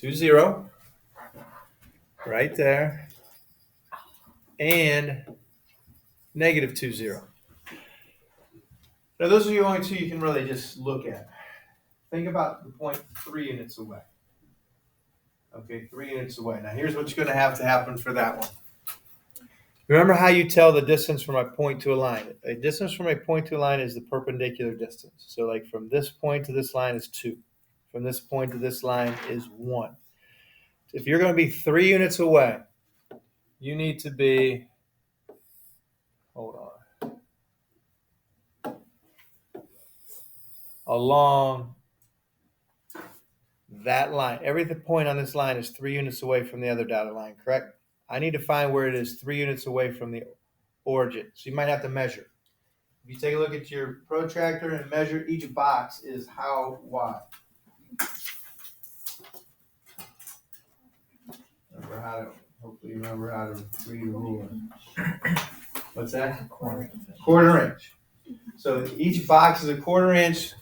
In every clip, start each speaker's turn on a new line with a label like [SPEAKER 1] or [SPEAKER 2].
[SPEAKER 1] 2, 0, right there, and negative 2, 0. Now, those are the only two you can really just look at. Think about the point 3 units away. Okay, 3 units away. Now, here's what's going to happen for that one. Remember how you tell the distance from a point to a line. A distance from a point to a line is the perpendicular distance. So like from this point to this line is 2. From this point to this line is 1. If you're going to be 3 units away, you need to be, hold on, along that line. Every point on this line is 3 units away from the other dotted line, correct? I need to find where it is 3 units away from the origin. So you might have to measure. If you take a look at your protractor and measure, each box is how wide. Hopefully you remember how to read a ruler. What's that? Quarter inch. So each box is a quarter inch.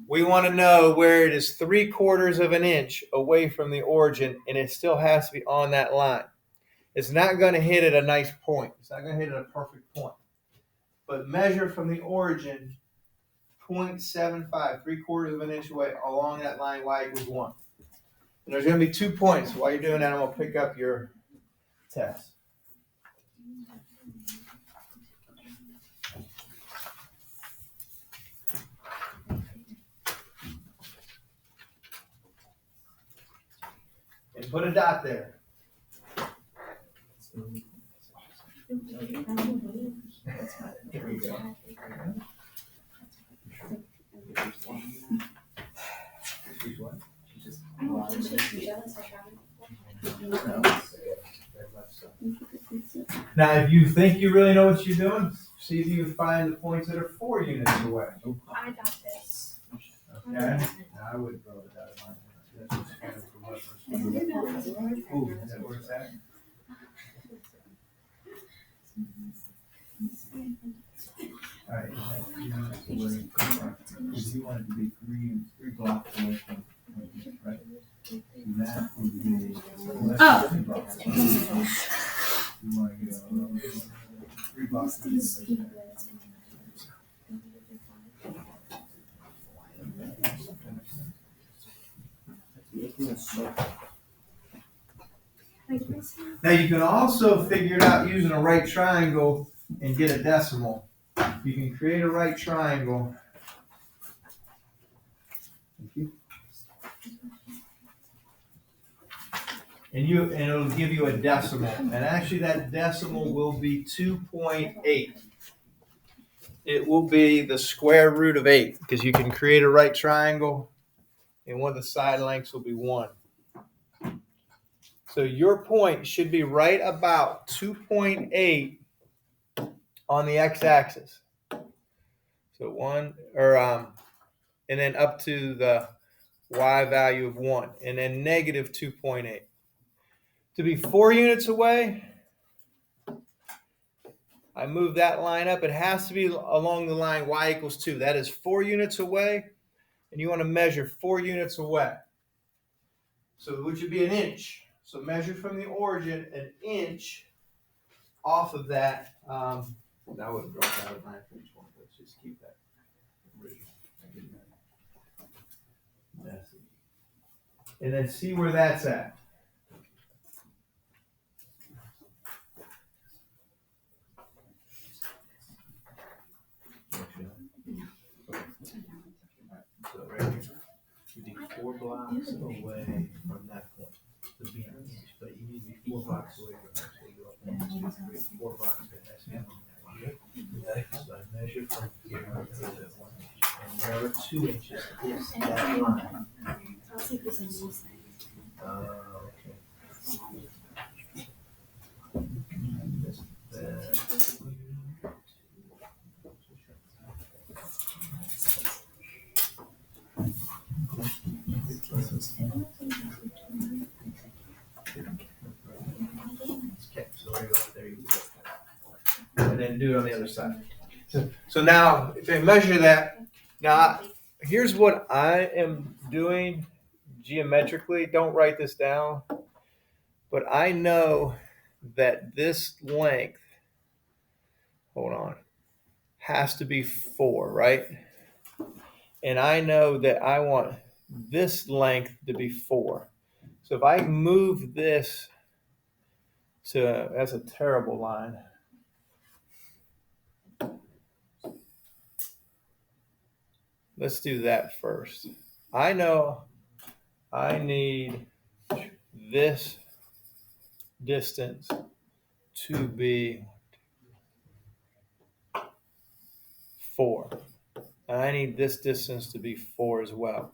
[SPEAKER 1] We want to know where it is 3/4 of an inch away from the origin, and it still has to be on that line. It's not going to hit at a nice point. It's not going to hit at a perfect point. But measure from the origin 0.75, 3/4 of an inch away along that line, y equals 1. And there's going to be 2 points. While you're doing that, I'm going to pick up your test. And put a dot there. Here we go. Now, if you think you really know what you're doing, see if you can find the points that are 4 units away.
[SPEAKER 2] I got this.
[SPEAKER 1] Okay. Now, I would throw it out of line. Ooh, is that where it's at? All right. If you want it to be 3 blocks away from right? That would be less than 3 blocks away. You want to go 3 blocks away. Now you can also figure it out using a right triangle and get a decimal. You can create a right triangle. Thank you. And it'll give you a decimal. And actually that decimal will be 2.8. It will be the square root of 8 because you can create a right triangle and one of the side lengths will be 1. So your point should be right about 2.8 on the x-axis. So 1 and then up to the y value of 1 and then negative 2.8. To be 4 units away, I move that line up. It has to be along the line y equals 2. That is 4 units away, and you want to measure 4 units away. So which would be an inch. So measure from the origin an inch off of that. That would drop out of line for each one. Let's just keep that original. And then see where that's at. So right here, you'd be 4 blocks away from that point to be an inch, but you need to be 4 blocks away from that. So you go up 1, 2, 3, 4 blocks away. That's the okay. So I measure from here to 1 inch, and wherever 2 inches is that line.
[SPEAKER 2] I'll take this on this side.
[SPEAKER 1] Okay. And then do it on the other side. So now, if I measure that, now here's what I am doing geometrically, don't write this down, but I know that this length, hold on, has to be 4, right? And I know that I want this length to be 4. So if I move this to, that's a terrible line. Let's do that first. I know I need this distance to be 4. And I need this distance to be 4 as well.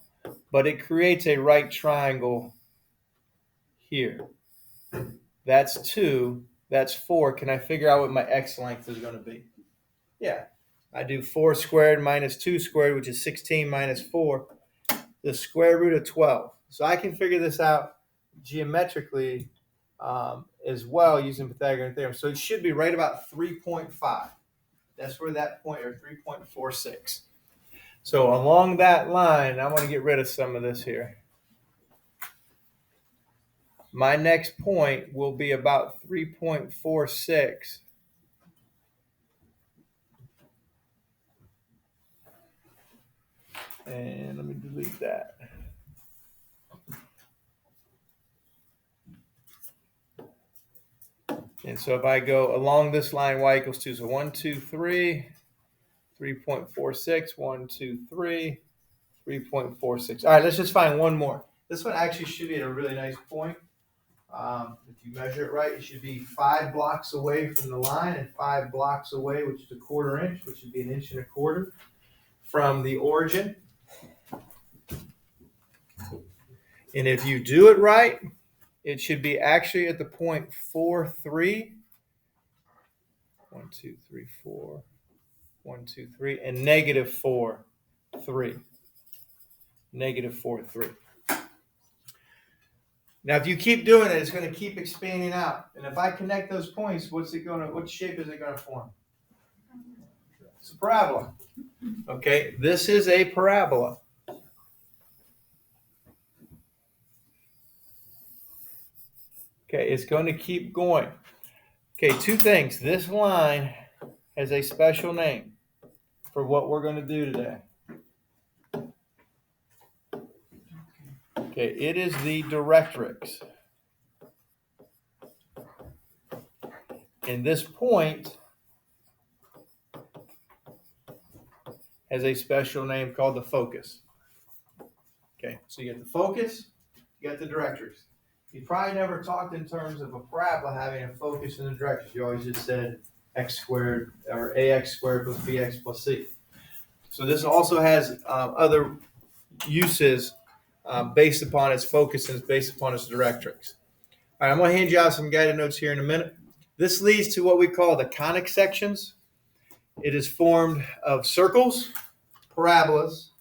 [SPEAKER 1] But it creates a right triangle here. That's 2. That's 4. Can I figure out what my x length is going to be? Yeah. I do 4 squared minus 2 squared, which is 16 minus 4, the square root of 12. So I can figure this out geometrically as well using Pythagorean theorem. So it should be right about 3.5. That's where that point, or 3.46. So along that line, I want to get rid of some of this here. My next point will be about 3.46. And let me delete that. And so if I go along this line, y equals 2. So 1, 2, 3, 3.46, 1, 2, 3, 3.46. All right, let's just find one more. This one actually should be at a really nice point. If you measure it right, it should be 5 blocks away from the line and 5 blocks away, which is a 1/4 inch, which would be 1 1/4 inches from the origin. And if you do it right, it should be actually at the point 4, 3. 1, 2, 3, 4. 1, 2, 3, and -4, 3. -4, 3. Now, if you keep doing it, it's going to keep expanding out. And if I connect those points, what shape is it going to form? It's a parabola. Okay, this is a parabola. Okay, it's going to keep going. Okay, 2 things. This line has a special name for what we're going to do today. Okay, it is the directrix. And this point has a special name called the focus. Okay, so you got the focus, you got the directrix. You probably never talked in terms of a parabola having a focus and a directrix. You always just said x squared or ax squared plus bx plus c. So this also has other uses based upon its focus and based upon its directrix. All right, I'm going to hand you out some guided notes here in a minute. This leads to what we call the conic sections. It is formed of circles, parabolas,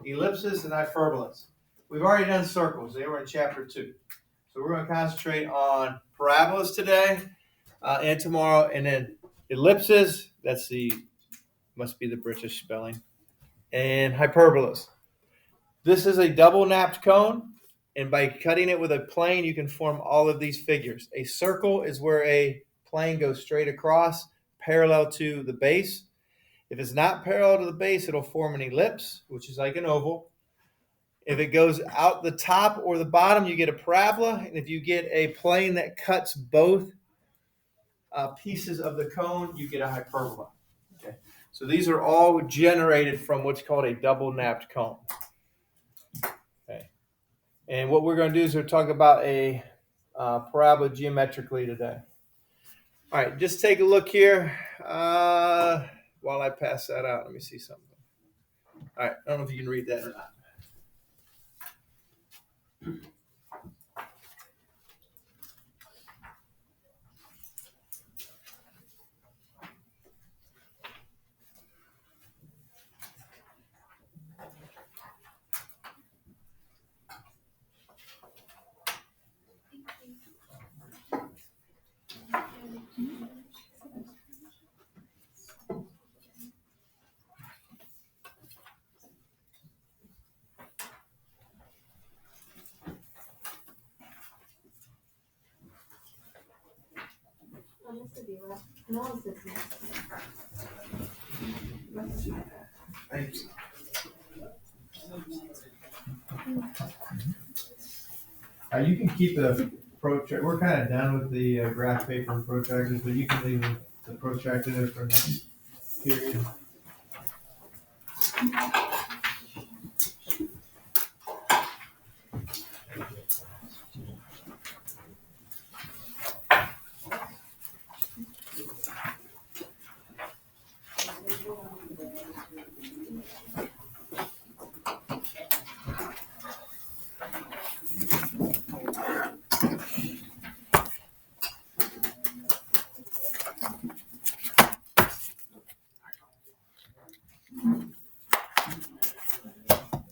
[SPEAKER 1] ellipses, and hyperbolas. We've already done circles. They were in chapter 2. So we're going to concentrate on parabolas today and tomorrow, and then ellipses, must be the British spelling, and hyperbolas. This is a double napped cone, and by cutting it with a plane, you can form all of these figures. A circle is where a plane goes straight across, parallel to the base. If it's not parallel to the base, it'll form an ellipse, which is like an oval. If it goes out the top or the bottom, you get a parabola. And if you get a plane that cuts both pieces of the cone, you get a hyperbola. Okay. So these are all generated from what's called a double napped cone. Okay. And what we're going to do is we're talk about a parabola geometrically today. All right, just take a look here while I pass that out. Let me see something. All right, I don't know if you can read that or not.
[SPEAKER 2] No one's listening.
[SPEAKER 1] Thanks. You can keep the protractor. We're kind of done with the graph paper and protractors, but you can leave the protractor there for next period.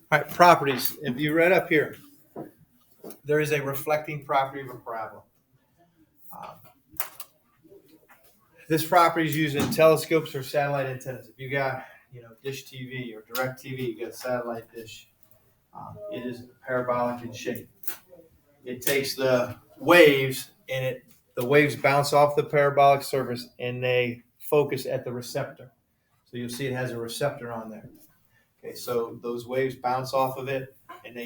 [SPEAKER 1] All right, properties. If you read up here, there is a reflecting property of a parabola. This property is used in telescopes or satellite antennas. If you got, dish TV or direct TV, you got a satellite dish. It is parabolic in shape. It takes the waves and the waves bounce off the parabolic surface and they focus at the receptor. So you'll see it has a receptor on there. Okay, so those waves bounce off of it and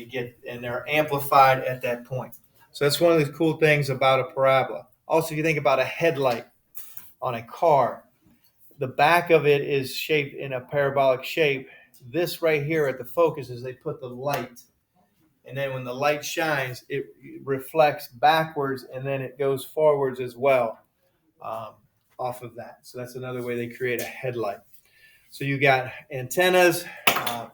[SPEAKER 1] they're amplified at that point. So that's one of the cool things about a parabola. Also, you think about a headlight on a car. The back of it is shaped in a parabolic shape. This right here at the focus is they put the light. And then when the light shines, it reflects backwards and then it goes forwards as well off of that. So that's another way they create a headlight. So you got antennas. I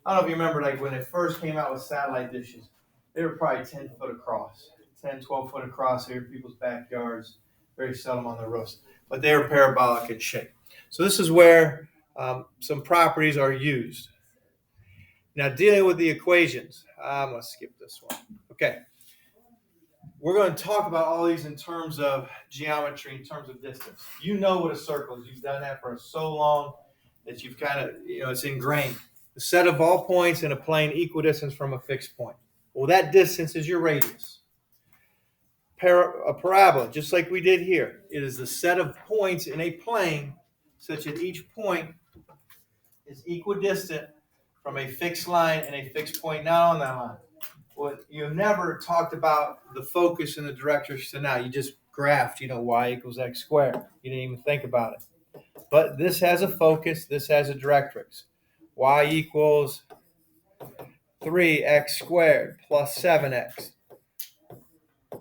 [SPEAKER 1] don't know if you remember, like when it first came out with satellite dishes, they were probably 10 foot across, 10, 12 foot across here in people's backyards, very seldom on the roofs. But they were parabolic in shape. So this is where some properties are used. Now, dealing with the equations, I'm going to skip this one. Okay. We're going to talk about all these in terms of geometry, in terms of distance. You know what a circle is. You've done that for so long that you've kind of, it's ingrained. The set of all points in a plane equidistant from a fixed point. Well, that distance is your radius. A parabola, just like we did here, it is the set of points in a plane such that each point is equidistant from a fixed line and a fixed point not on that line. Well, you've never talked about the focus and the directrix to now. You just graphed, y equals x squared. You didn't even think about it. But this has a focus. This has a directrix. Y equals 3x squared plus 7x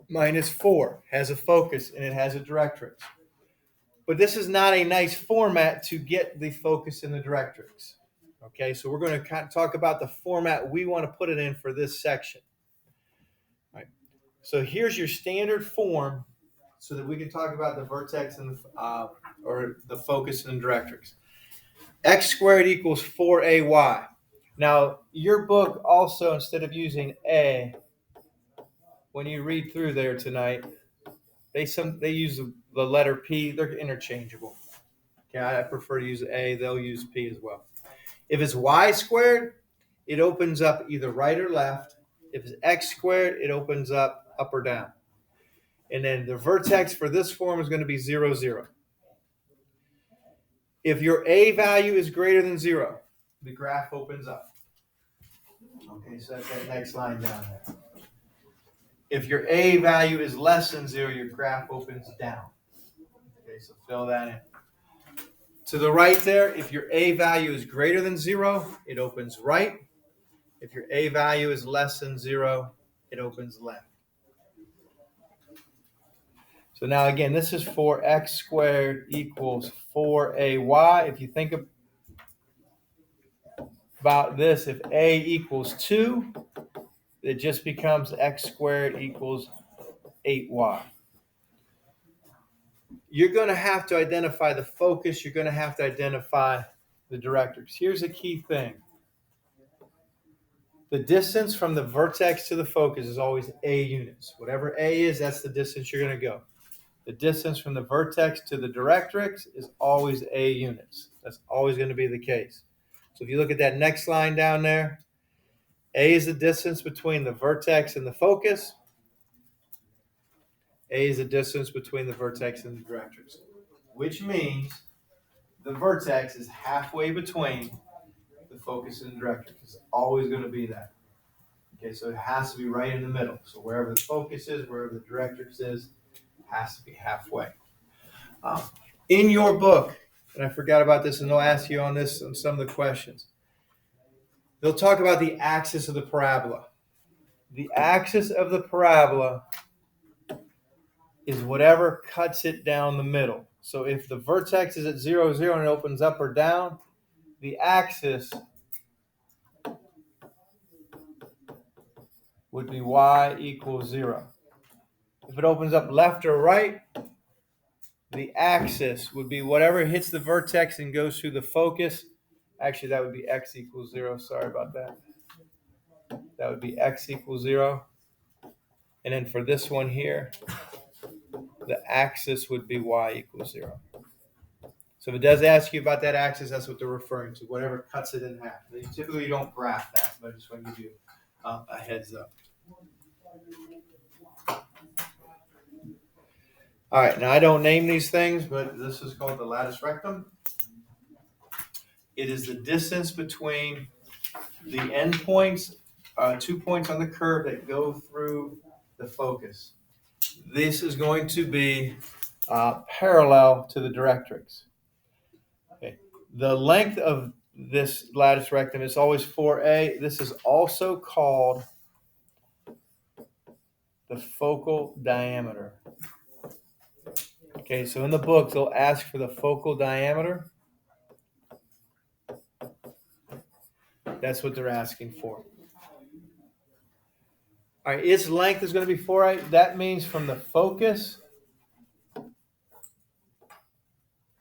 [SPEAKER 1] minus 4 has a focus and it has a directrix. But this is not a nice format to get the focus and the directrix. Okay, so we're going to kind of talk about the format we want to put it in for this section. All right. So here's your standard form so that we can talk about the vertex and or the focus and the directrix. X squared equals 4ay. Now, your book also, instead of using a, when you read through there tonight, they use the letter P. They're interchangeable. Okay, I prefer to use A. They'll use P as well. If it's y squared, it opens up either right or left. If it's x squared, it opens up or down. And then the vertex for this form is going to be 0, 0. If your a value is greater than 0, the graph opens up. Okay, so that's that next line down there. If your a value is less than 0, your graph opens down. Okay, so fill that in. To the right there, if your a value is greater than 0, it opens right. If your a value is less than 0, it opens left. So now again, this is for x squared equals 4ay. If you think about this, if a equals 2, it just becomes x squared equals 8y. You're going to have to identify the focus. You're going to have to identify the directrix. Here's a key thing. The distance from the vertex to the focus is always a units. Whatever a is, that's the distance you're going to go. The distance from the vertex to the directrix is always a units. That's always going to be the case. So if you look at that next line down there, a is the distance between the vertex and the focus. A is the distance between the vertex and the directrix. which means the vertex is halfway between the focus and the directrix. It's always going to be that. Okay, so it has to be right in the middle. So wherever the focus is, wherever the directrix is, has to be halfway. In your book, and I forgot about this, and they'll ask you on this on some of the questions. They'll talk about the axis of the parabola. The axis of the parabola is whatever cuts it down the middle. So if the vertex is at 0, 0 and it opens up or down, the axis would be y equals 0. If it opens up left or right, the axis would be whatever hits the vertex and goes through the focus. Actually, that would be x equals 0. Sorry about that. That would be x equals 0. And then for this one here, the axis would be y equals 0. So if it does ask you about that axis, that's what they're referring to, whatever cuts it in half. You typically don't graph that, but I just want to give you a heads up. All right, now I don't name these things, but this is called the latus rectum. It is the distance between the endpoints, 2 points on the curve that go through the focus. This is going to be parallel to the directrix. Okay. The length of this latus rectum is always 4a. This is also called the focal diameter. Okay, so in the book, they'll ask for the focal diameter. That's what they're asking for. All right, its length is going to be 4a. That means from the focus.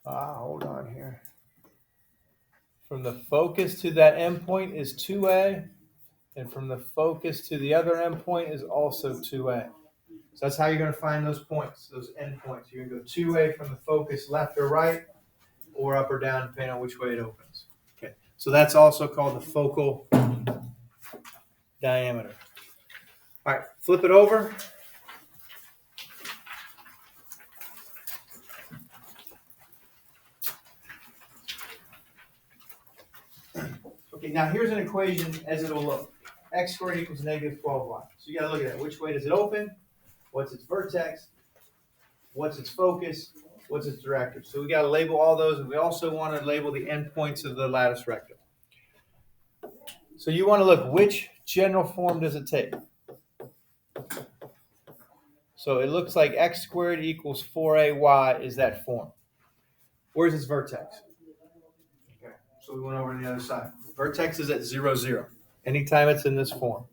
[SPEAKER 1] Hold on here. From the focus to that endpoint is 2a, and from the focus to the other endpoint is also 2a. So that's how you're going to find those points, those endpoints. You're going to go 2a from the focus left or right, or up or down, depending on which way it opens. Okay, so that's also called the focal diameter. All right, flip it over. Okay, now here's an equation as it'll look. X squared equals negative 12y. So you got to look at that. Which way does it open? What's its vertex? What's its focus? What's its directrix? So we got to label all those, and we also want to label the endpoints of the latus rectum. So you want to look, which general form does it take? So it looks like x squared equals 4ay is that form. Where's its vertex? Okay, so we went over to the other side. Vertex is at 0, 0. Anytime it's in this form.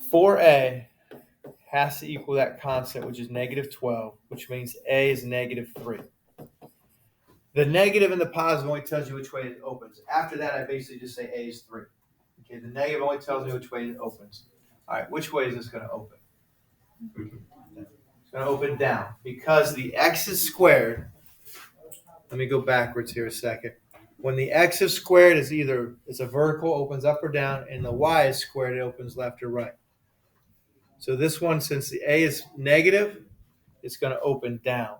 [SPEAKER 1] For a has to equal that constant, which is negative 12, which means a is negative 3. The negative and the positive only tells you which way it opens. After that, I basically just say a is 3. Okay, the negative only tells me which way it opens. All right, which way is this going to open? It's going to open down because the x is squared. Let me go backwards here a second. When the x is squared, it's a vertical, opens up or down, and the y is squared, it opens left or right. So this one, since the a is negative, it's going to open down.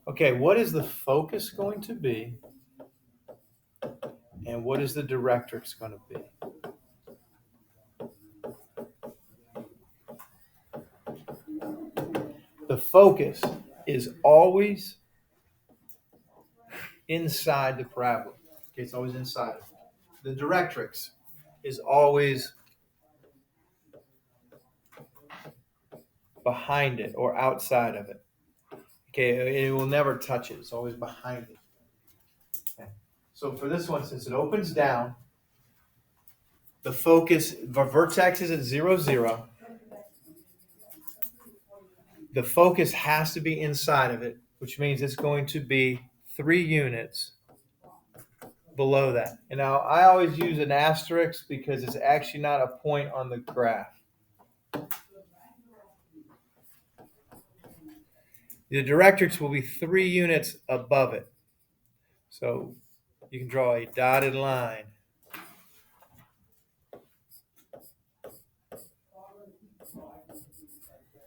[SPEAKER 1] Okay, what is the focus going to be? And what is the directrix going to be? The focus is always inside the parabola. Okay, it's always inside of it. The directrix is always behind it or outside of it. Okay, it will never touch it. It's always behind it. Okay. So for this one, since it opens down, the vertex is at 0, 0. The focus has to be inside of it, which means it's going to be 3 units below that. And now I always use an asterisk because it's actually not a point on the graph. The directrix will be 3 units above it. So you can draw a dotted line.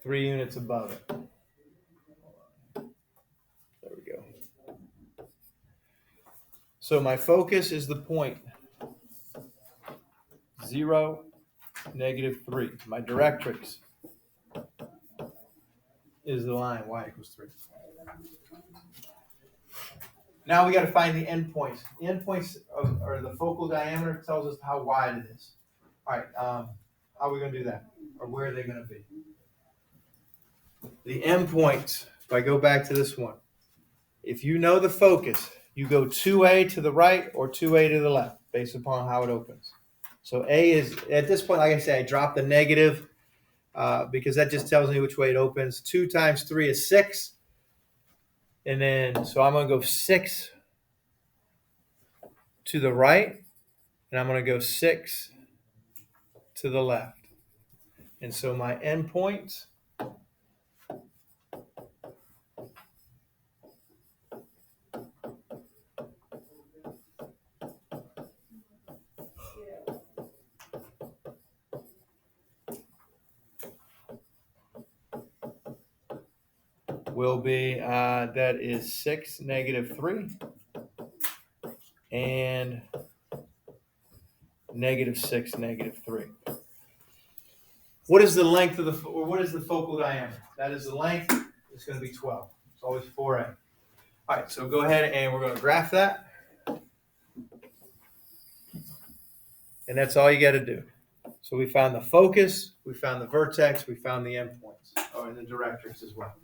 [SPEAKER 1] Three units above it. There we go. So my focus is the point 0, -3. My directrix is the line y equals 3. Now we got to find the endpoints. The endpoints or the focal diameter tells us how wide it is. All right, how are we going to do that? Or where are they going to be? The endpoints, if I go back to this one, if you know the focus, you go 2A to the right or 2A to the left based upon how it opens. So A is, at this point, like I say, I drop the negative because that just tells me which way it opens. 2 times 3 is 6. And then, so I'm going to go 6 to the right, and I'm going to go 6 to the left. And so my endpoints will be, that is 6, -3, and -6, -3. What is the length of the, or what is the focal diameter? That is the length. It's going to be 12. It's always 4A. All right, so go ahead and we're going to graph that. And that's all you got to do. So we found the focus, we found the vertex, we found the endpoints, or the directrix as well.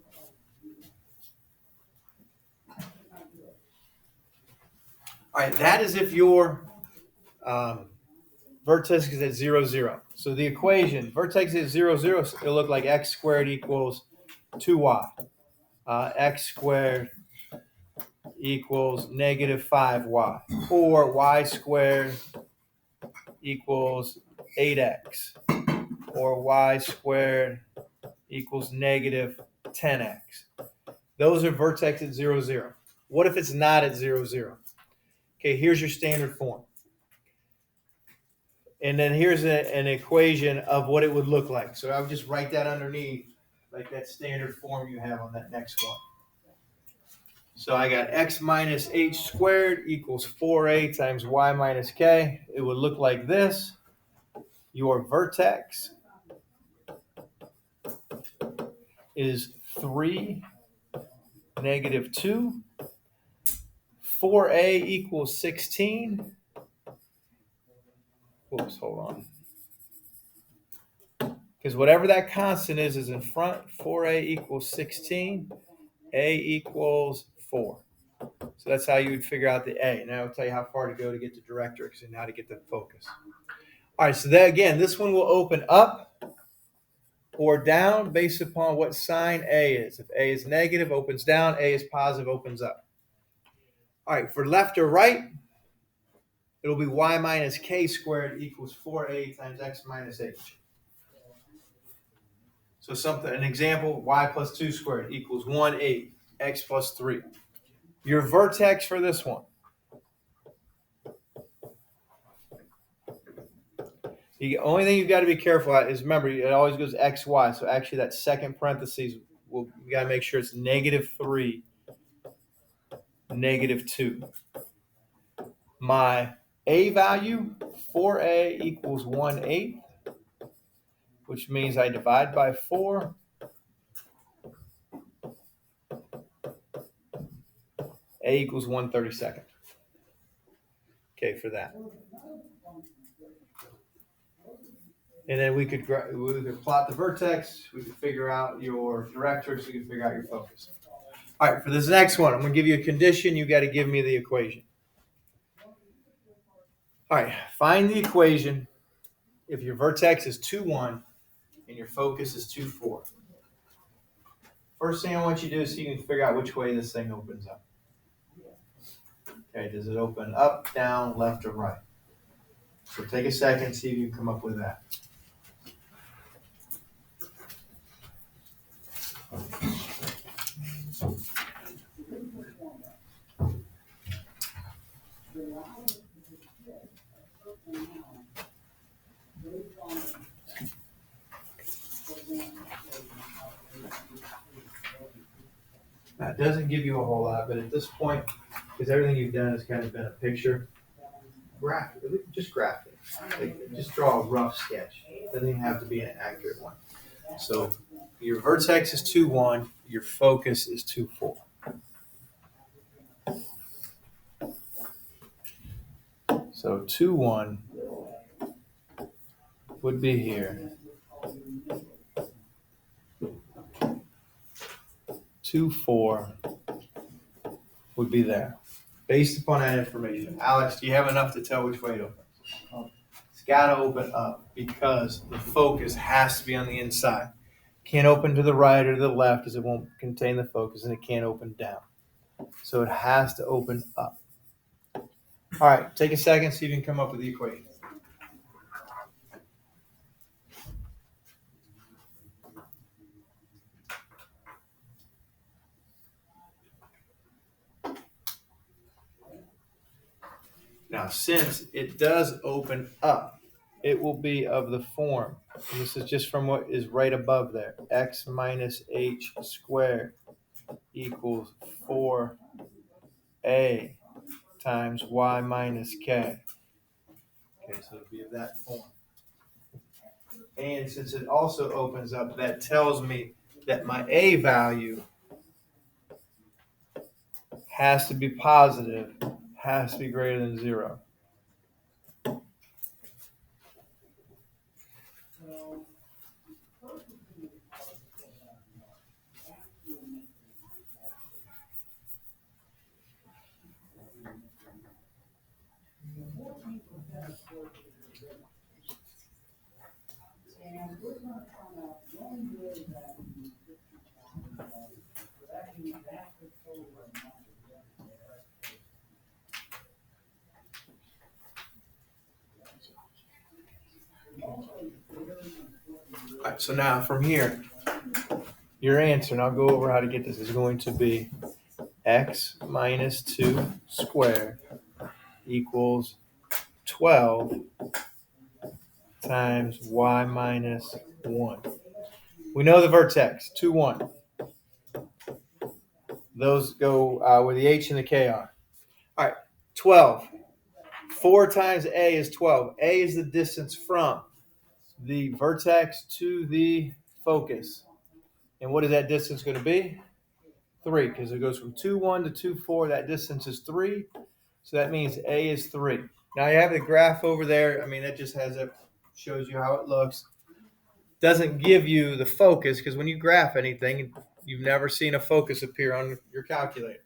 [SPEAKER 1] All right, that is if your vertex is at 0, 0. So the equation, vertex is 0, 0, it'll look like x squared equals 2y. X squared equals -5y. Or y squared equals 8x. Or y squared equals -10x. Those are vertex at 0, 0. What if it's not at 0, 0? Okay, here's your standard form. And then here's an equation of what it would look like. So I would just write that underneath, like that standard form you have on that next one. So I got x minus h squared equals 4a times y minus k. It would look like this. Your vertex is 3, -2. 4a equals 16. Whoops, hold on. Because whatever that constant is in front. 4a equals 16. A equals 4. So that's how you would figure out the A. Now I'll tell you how far to go to get the directrix and how to get the focus. All right, so that again, this one will open up or down based upon what sign A is. If A is negative, opens down. A is positive, opens up. All right, for left or right, it'll be y minus k squared equals 4a times x minus h. So an example, y plus 2 squared equals 1/8, x plus 3. Your vertex for this one. The only thing you've got to be careful at is, remember, it always goes x, y. So actually that second parentheses, you got to make sure it's -3, -2. My a value, 4a equals 1/8, which means I divide by 4. A equals 1/32. Okay, for that. And then we could plot the vertex. We could figure out your directrix. We could figure out your focus. All right, for this next one, I'm going to give you a condition. You got to give me the equation. All right, find the equation if your vertex is 2, 1 and your focus is 2, 4. First thing I want you to do is see if you can figure out which way this thing opens up. Okay, does it open up, down, left, or right? So take a second, see if you can come up with that. give you a whole lot, but at this point, because everything you've done has kind of been a picture, just graph it. Like, just draw a rough sketch. It doesn't even have to be an accurate one. So your vertex is 2, 1. Your focus is 2, 4. So 2, 1 would be here. 2, 4 would be there. Based upon that information. Alex, do you have enough to tell which way it opens? It's got to open up because the focus has to be on the inside. Can't open to the right or the left because it won't contain the focus, and it can't open down. So it has to open up. All right, take a second, see if you can come up with the equation. Now, since it does open up, it will be of the form. And this is just from what is right above there. X minus h squared equals 4a times y minus k. Okay, so it'll be of that form. And since it also opens up, that tells me that my a value has to be positive, has to be greater than 0. All right, so now from here, your answer, and I'll go over how to get this, is going to be x minus 2 squared equals 12 times y minus 1. We know the vertex, 2, 1. Those go where the h and the k are. All right, 12. 4 times a is 12. A is the distance from the vertex to the focus. And what is that distance going to be? 3, because it goes from 2, 1 to 2, 4. That distance is 3. So that means A is 3. Now you have the graph over there. I mean, that just shows you how it looks. Doesn't give you the focus, because when you graph anything, you've never seen a focus appear on your calculator.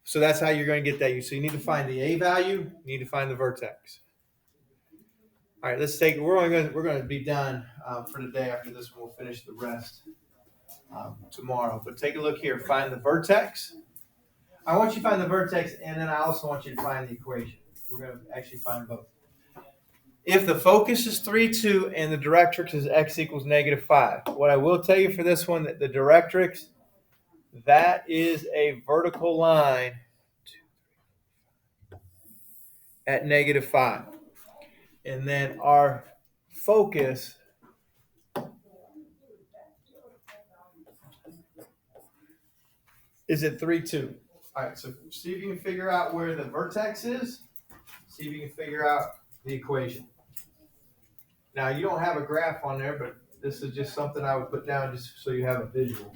[SPEAKER 1] So that's how you're going to get that. So you need to find the A value. You need to find the vertex. All right, let's take. We're going to be done for today. After this, we'll finish the rest tomorrow. But take a look here. Find the vertex. I want you to find the vertex, and then I also want you to find the equation. We're going to actually find both. If the focus is 3, 2, and the directrix is x equals -5, what I will tell you for this one, that the directrix, that is a vertical line at -5. And then our focus is at 3, 2. All right, so see if you can figure out where the vertex is. See if you can figure out the equation. Now, you don't have a graph on there, but this is just something I would put down just so you have a visual.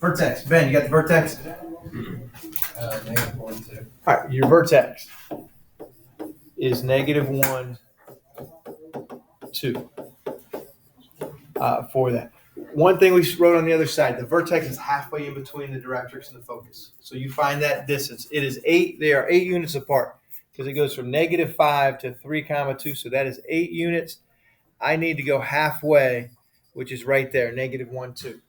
[SPEAKER 1] Vertex. Ben, you got the vertex?
[SPEAKER 3] -1, 2.
[SPEAKER 1] All right, your vertex is -1, 2 for that. One thing we wrote on the other side, the vertex is halfway in between the directrix and the focus. So you find that distance. It is 8, they are 8 units apart because it goes from -5 to 3, 2. So that is 8 units. I need to go halfway, which is right there, -1, 2.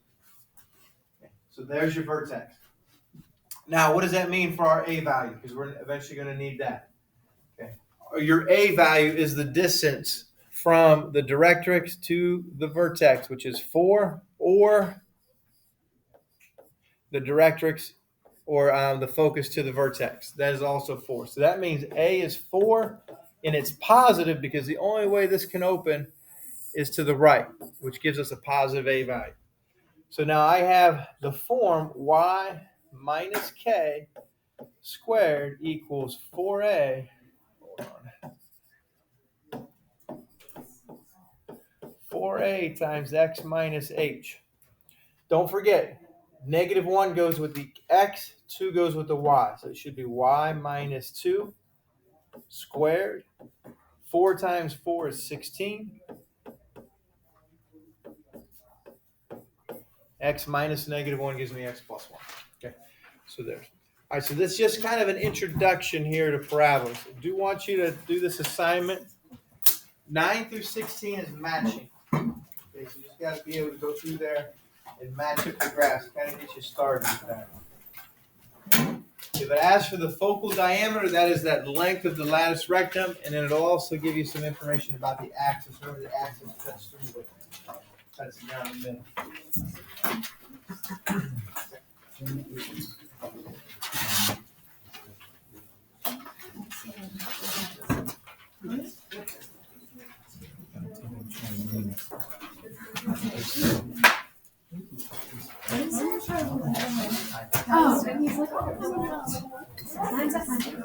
[SPEAKER 1] So there's your vertex. Now, what does that mean for our A value? Because we're eventually going to need that. Okay. Your A value is the distance from the directrix to the vertex, which is 4, or the directrix or the focus to the vertex. That is also 4. So that means A is 4, and it's positive because the only way this can open is to the right, which gives us a positive A value. So now I have the form y minus k squared equals 4a. Hold on. 4a times x minus h. Don't forget, -1 goes with the x, 2 goes with the y. So it should be y minus 2 squared. 4 times 4 is 16. X minus -1 gives me x plus 1. Okay, so there's. All right, so this is just kind of an introduction here to parabolas. I do want you to do this assignment. 9 through 16 is matching. Okay, so you just got to be able to go through there and match up the graphs, kind of get you started with that. If it asks for the focal diameter, that is that length of the lattice rectum, and then it'll also give you some information about the axis. Remember, the axis cuts through it, cuts it down the middle.
[SPEAKER 2] Oh, and he's like, oh, mine's at 100.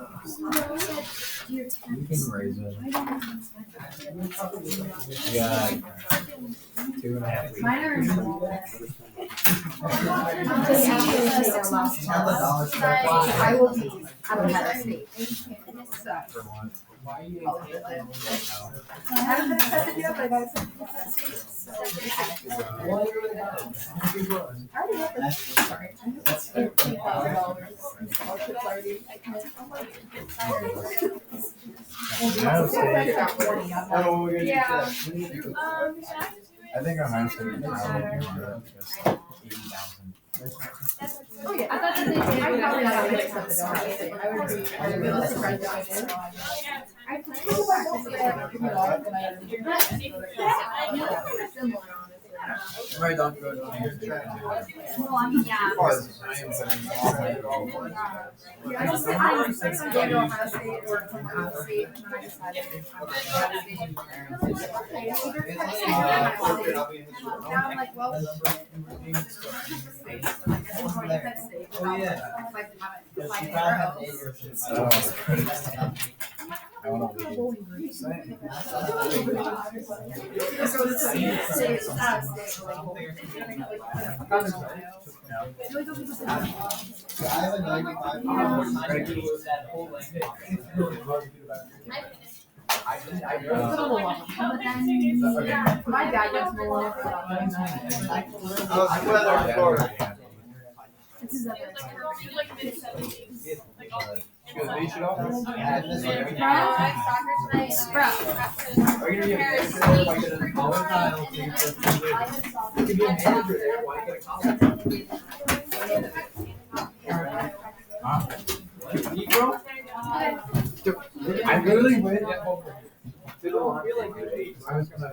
[SPEAKER 2] Your
[SPEAKER 3] You
[SPEAKER 2] 10.
[SPEAKER 3] can raise it.
[SPEAKER 2] I don't know.
[SPEAKER 3] You got 2.5 weeks.
[SPEAKER 2] Mine are smaller.
[SPEAKER 4] I will be out of that state.
[SPEAKER 3] For one. Why are you
[SPEAKER 4] I haven't been accepted yet, but I got accepted. I already have this. Sorry. That's $15,000 scholarship already.
[SPEAKER 1] Oh, we're gonna do
[SPEAKER 2] Yeah.
[SPEAKER 1] that.
[SPEAKER 3] I think I'm asking just 80,000.
[SPEAKER 4] Oh, yeah. I thought that they did. I probably not get accepted. I would be really surprised if I did. I can go back to see if you know, but
[SPEAKER 3] Right, don't go to
[SPEAKER 2] Well, I mean, yeah.
[SPEAKER 3] I am putting all my goals.
[SPEAKER 4] I just said I was going to go Ohio State or from Ohio State, and then I decided now I'm like, well,
[SPEAKER 3] Oh, yeah. I want to leave.
[SPEAKER 5] I have a 95.
[SPEAKER 4] My dad gets more.
[SPEAKER 1] How's the weather in Florida?
[SPEAKER 4] This is other.
[SPEAKER 1] Good, beach at all?
[SPEAKER 5] I have this one.
[SPEAKER 1] Are you gonna be a manager there? Why get a college title? You could be a manager there. Why get a college title? Negro?
[SPEAKER 3] I literally went
[SPEAKER 1] I was gonna.